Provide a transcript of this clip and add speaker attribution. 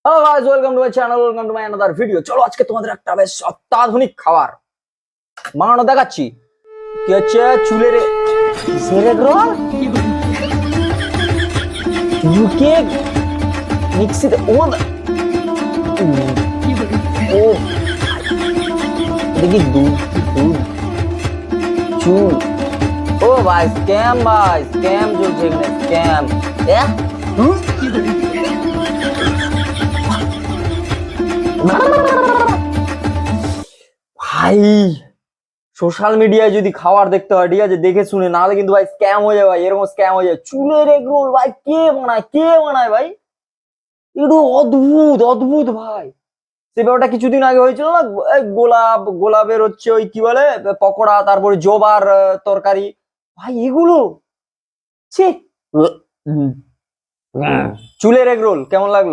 Speaker 1: Hello guys, welcome to my channel, welcome to my another video. চলো আজকে তোমাদের একটা বেশ অত্যাধুনিক খাবার বানানো দেখাচ্ছি। কি হচ্ছে চুলের কিসের রোল ইউকে মিক্সিতে ও ও দেখি দুধ দুধ চুল। ও ভাই স্ক্যাম চলছে এখানে, স্ক্যাম। ভাই সোশ্যাল মিডিয়ায় যদি খাবার দেখতে হয়, ঠিক আছে, দেখে শুনে, নাহলে কিন্তু ভাই স্ক্যাম হয়ে যায় ভাই, এরকম স্ক্যাম হয়ে যায়। চুলের এগ রোল ভাই, কে বানায় ভাই, একটু অদ্ভুত অদ্ভুত ভাই। সে ব্যাপারটা কিছুদিন আগে হয়েছিল না, এই গোলাপের হচ্ছে ওই কি বলে পকোড়া, তারপরে জবার তরকারি। ভাই এগুলো ছি। চুলের এগ রোল কেমন লাগলো?